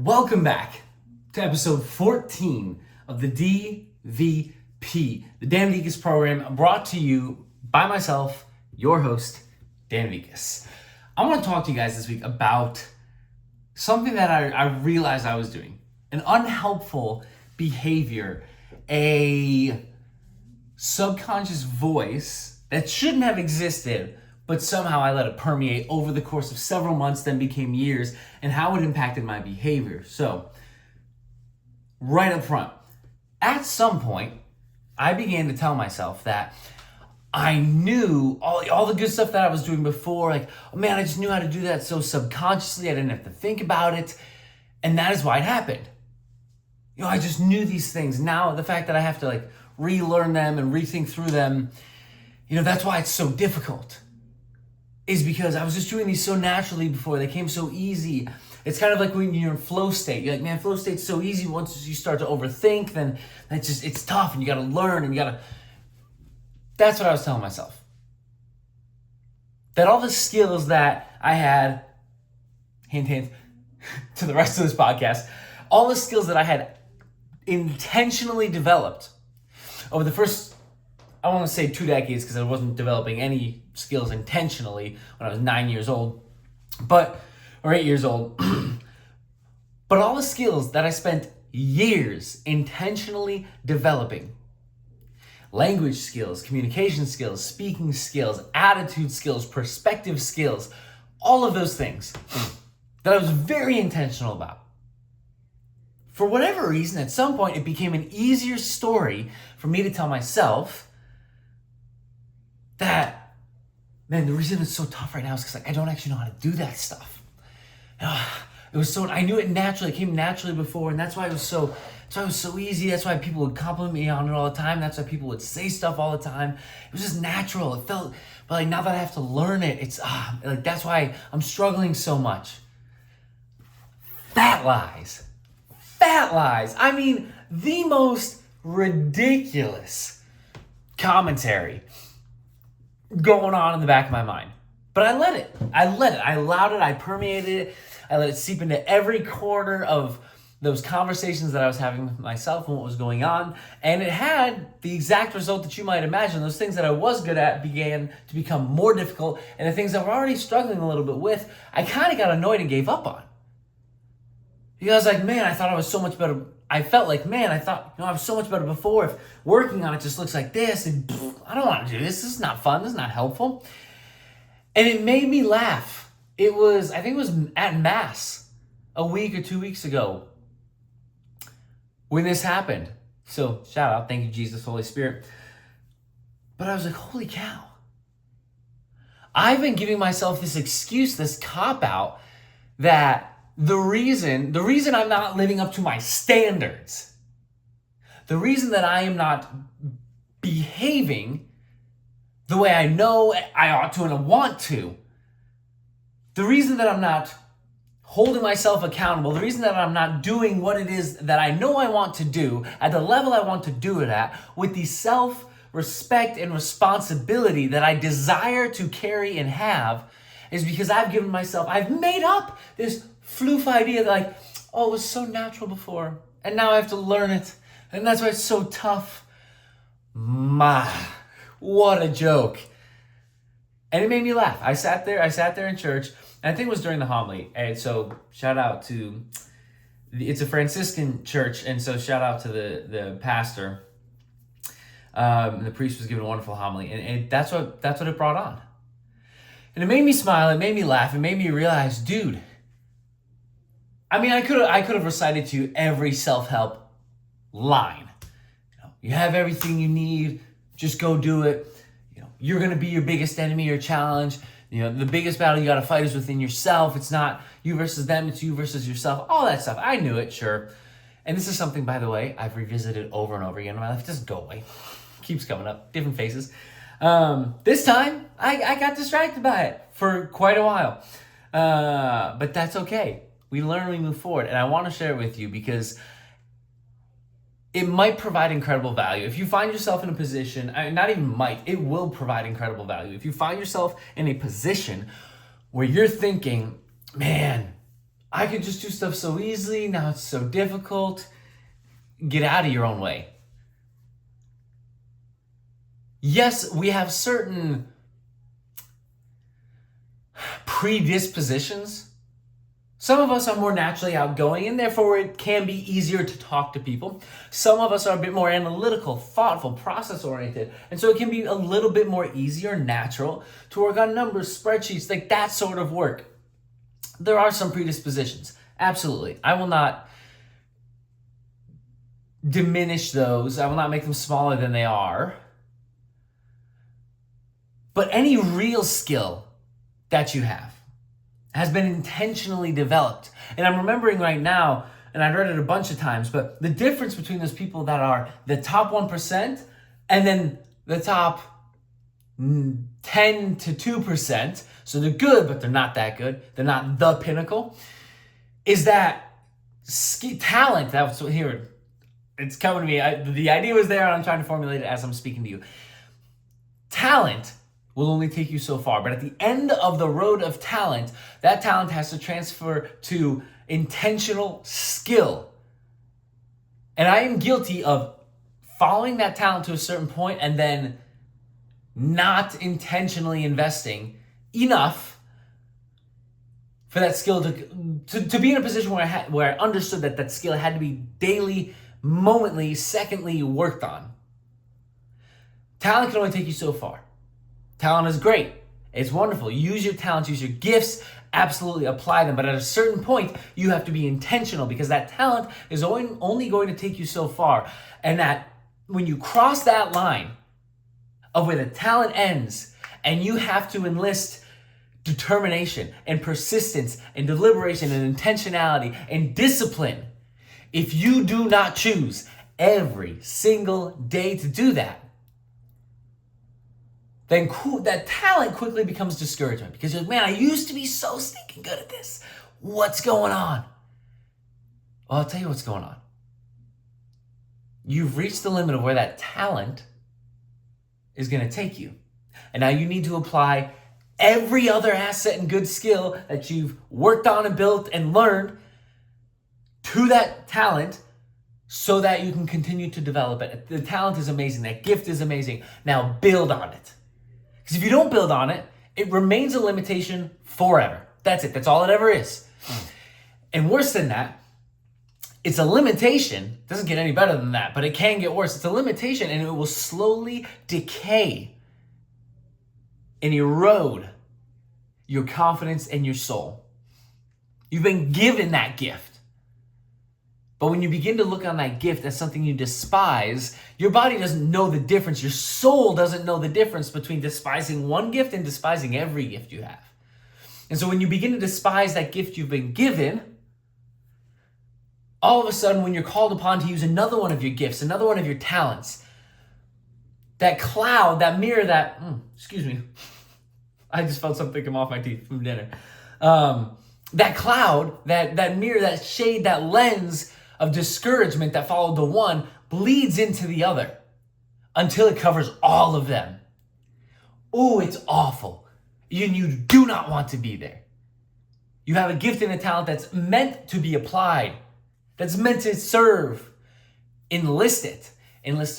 Welcome back to episode 14 of the DVP, the Dan Vikas program, brought to you by myself, your host, Dan Vikas. I want to talk to you guys this week about something that I realized I was doing, an unhelpful behavior, a subconscious voice that shouldn't have existed, but somehow I let it permeate over the course of several months, then became years, and how it impacted my behavior. So, right up front, at some point, I began to tell myself that I knew all the good stuff that I was doing before, like, oh man, I just knew how to do that so subconsciously, I didn't have to think about it, and that is why it happened. I just knew these things. Now, the fact that I have to relearn them and rethink through them, that's why it's so difficult. Is because I was just doing these so naturally before. They came so easy. It's kind of like when you're in flow state. You're like, man, flow state's so easy. Once you start to overthink, then it's tough and you gotta learn and That's what I was telling myself. That all the skills that I had, hint, to the rest of this podcast, all the skills that I had intentionally developed over the first, I want to say 2 decades, because I wasn't developing any skills intentionally when I was 9 years old, or 8 years old. But all the skills that I spent years intentionally developing, language skills, communication skills, speaking skills, attitude skills, perspective skills, all of those things that I was very intentional about. For whatever reason, at some point, it became an easier story for me to tell myself that, man, the reason it's so tough right now is because I don't actually know how to do that stuff. I knew it naturally, it came naturally before, and that's why it was so easy. That's why people would compliment me on it all the time. That's why people would say stuff all the time. It was just natural. It felt, but now that I have to learn it, it's that's why I'm struggling so much. Fat lies. I mean, the most ridiculous commentary going on in the back of my mind. But I let it. I allowed it. I permeated it. I let it seep into every corner of those conversations that I was having with myself and what was going on. And it had the exact result that you might imagine. Those things that I was good at began to become more difficult. And the things that I were already struggling a little bit with, I kind of got annoyed and gave up on. Because I was like, man, I thought I was so much better. I felt like, man, I thought, I was so much better before. If working on it just looks like this, and I don't want to do this. This is not fun. This is not helpful. And it made me laugh. I think it was at Mass a week or 2 weeks ago when this happened. So shout out, thank you, Jesus, Holy Spirit. But I was like, holy cow. I've been giving myself this excuse, this cop-out, that the reason I'm not living up to my standards, the reason that I am not behaving the way I know I ought to and I want to, the reason that I'm not holding myself accountable, the reason that I'm not doing what it is that I know I want to do at the level I want to do it at, with the self-respect and responsibility that I desire to carry and have, is because I've made up this floof idea that it was so natural before, and now I have to learn it, and that's why it's so tough. What a joke. And it made me laugh. I sat there in church, and I think it was during the homily, and so shout out to, it's a Franciscan church, and so shout out to the pastor. The priest was giving a wonderful homily, and that's what it brought on. And it made me smile, it made me laugh, it made me realize, dude, I mean, I could have recited to you every self-help line. You have everything you need, just go do it. You're going to be your biggest enemy, your challenge. The biggest battle you got to fight is within yourself. It's not you versus them, it's you versus yourself. All that stuff. I knew it, sure. And this is something, by the way, I've revisited over and over again in my life. It doesn't go away. Keeps coming up, different faces. This time, I got distracted by it for quite a while. But that's okay. We learn, we move forward. And I want to share it with you because it might provide incredible value. If you find yourself in a position, not even might, it will provide incredible value. If you find yourself in a position where you're thinking, man, I could just do stuff so easily. Now it's so difficult. Get out of your own way. Yes, we have certain predispositions. Some of us are more naturally outgoing, and therefore it can be easier to talk to people. Some of us are a bit more analytical, thoughtful, process-oriented, and so it can be a little bit more easier, natural, to work on numbers, spreadsheets, like that sort of work. There are some predispositions, absolutely. I will not diminish those. I will not make them smaller than they are. But any real skill that you have has been intentionally developed. And I'm remembering right now, and I've read it a bunch of times, but the difference between those people that are the top 1% and then the top 10 to 2%, so they're good, but they're not that good, they're not the pinnacle, is that talent, that's what here, it's coming to me. The idea was there, and I'm trying to formulate it as I'm speaking to you. Talent will only take you so far. But at the end of the road of talent, that talent has to transfer to intentional skill. And I am guilty of following that talent to a certain point and then not intentionally investing enough for that skill to be in a position where I understood that skill had to be daily, momently, secondly worked on. Talent can only take you so far. Talent is great. It's wonderful. Use your talents, use your gifts, absolutely apply them. But at a certain point, you have to be intentional because that talent is only going to take you so far. And that when you cross that line of where the talent ends and you have to enlist determination and persistence and deliberation and intentionality and discipline, if you do not choose every single day to do that, then that talent quickly becomes discouragement because you're like, man, I used to be so stinking good at this. What's going on? Well, I'll tell you what's going on. You've reached the limit of where that talent is going to take you. And now you need to apply every other asset and good skill that you've worked on and built and learned to that talent so that you can continue to develop it. The talent is amazing. That gift is amazing. Now build on it. Because if you don't build on it, it remains a limitation forever. That's it. That's all it ever is. And worse than that, it's a limitation. It doesn't get any better than that, but it can get worse. It's a limitation and it will slowly decay and erode your confidence and your soul. You've been given that gift. But when you begin to look on that gift as something you despise, your body doesn't know the difference. Your soul doesn't know the difference between despising one gift and despising every gift you have. And so when you begin to despise that gift you've been given, all of a sudden when you're called upon to use another one of your gifts, another one of your talents, that cloud, that mirror, excuse me, I just felt something come off my teeth from dinner. That cloud, that mirror, that shade, that lens of discouragement that followed the one bleeds into the other until it covers all of them. Oh, it's awful. You do not want to be there. You have a gift and a talent that's meant to be applied, that's meant to serve. Enlist it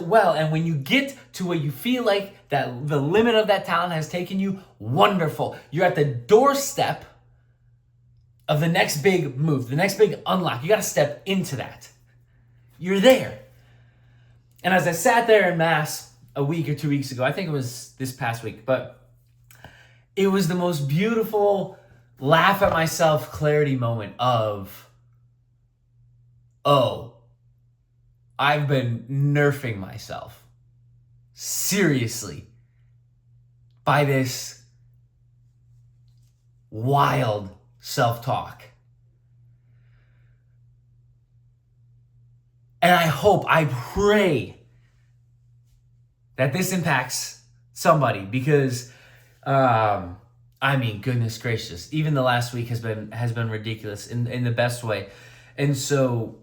well. And when you get to where you feel like that the limit of that talent has taken you, wonderful. You're at the doorstep of the next big move, the next big unlock. You got to step into that. You're there. And as I sat there in Mass a week or 2 weeks ago, I think it was this past week, but it was the most beautiful laugh at myself clarity moment of, oh, I've been nerfing myself seriously by this wild self-talk. And I pray that this impacts somebody because, goodness gracious, even the last week has been ridiculous in the best way. And so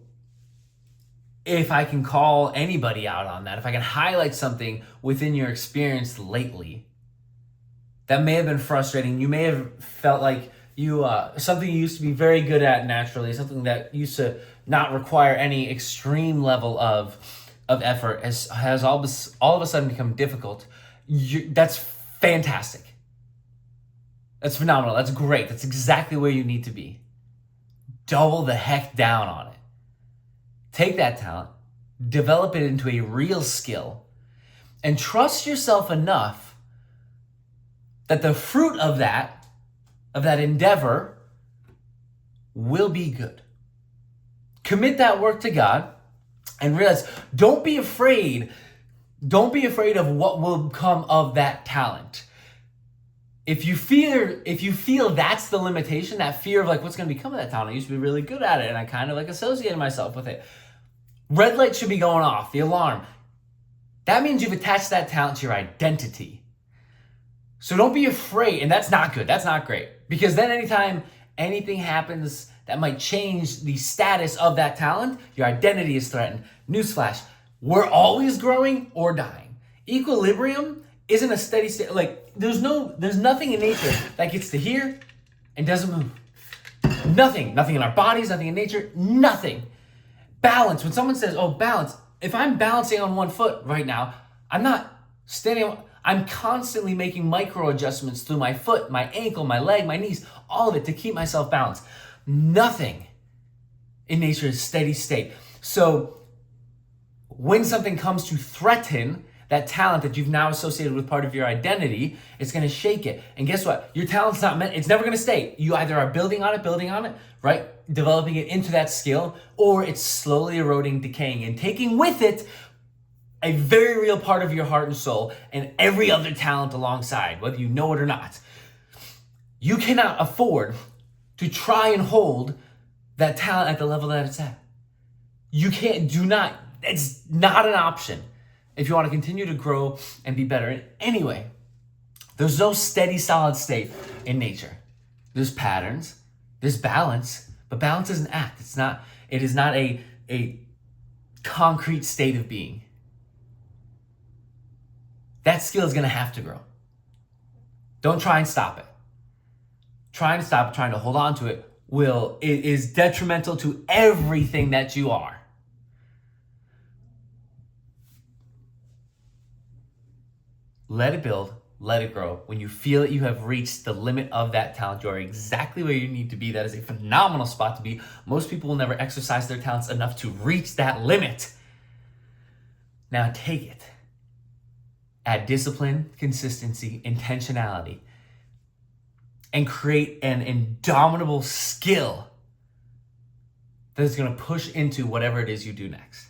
if I can call anybody out on that, if I can highlight something within your experience lately that may have been frustrating, you may have felt like something you used to be very good at naturally, something that used to not require any extreme level of effort, has all of a sudden become difficult. That's fantastic. That's phenomenal. That's great. That's exactly where you need to be. Double the heck down on it. Take that talent, develop it into a real skill, and trust yourself enough that the fruit of that endeavor will be good. Commit that work to God and realize, don't be afraid of what will come of that talent. If you feel that's the limitation, that fear of like what's going to become of that talent, I used to be really good at it and I kind of like associated myself with it. Red light should be going off, the alarm. That means you've attached that talent to your identity. So don't be afraid, and that's not good, that's not great. Because then anytime anything happens that might change the status of that talent, your identity is threatened. Newsflash, we're always growing or dying. Equilibrium isn't a steady state. Like there's nothing in nature that gets to here and doesn't move. Nothing in our bodies, nothing in nature, nothing. Balance, when someone says, oh, balance, if I'm balancing on one foot right now, I'm not standing, I'm constantly making micro adjustments through my foot, my ankle, my leg, my knees, all of it to keep myself balanced. Nothing in nature is steady state. So when something comes to threaten that talent that you've now associated with part of your identity, it's going to shake it. And guess what? Your talent's not meant, it's never going to stay. You either are building on it, right? Developing it into that skill, or it's slowly eroding, decaying, and taking with it a very real part of your heart and soul and every other talent alongside, whether you know it or not. You cannot afford to try and hold that talent at the level that it's at. You can't, it's not an option if you want to continue to grow and be better. And anyway, there's no steady, solid state in nature. There's patterns, there's balance, but balance is an act. It is not a concrete state of being. That skill is going to have to grow. Don't try and stop it. Trying to hold on to it is detrimental to everything that you are. Let it build, let it grow. When you feel that you have reached the limit of that talent, you are exactly where you need to be. That is a phenomenal spot to be. Most people will never exercise their talents enough to reach that limit. Now take it. Add discipline, consistency, intentionality, and create an indomitable skill that is going to push into whatever it is you do next.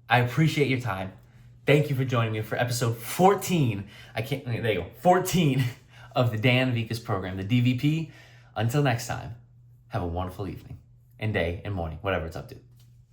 I appreciate your time. Thank you for joining me for episode 14. 14 of the Dan Vikas program, the DVP. Until next time, have a wonderful evening and day and morning, whatever it's up to.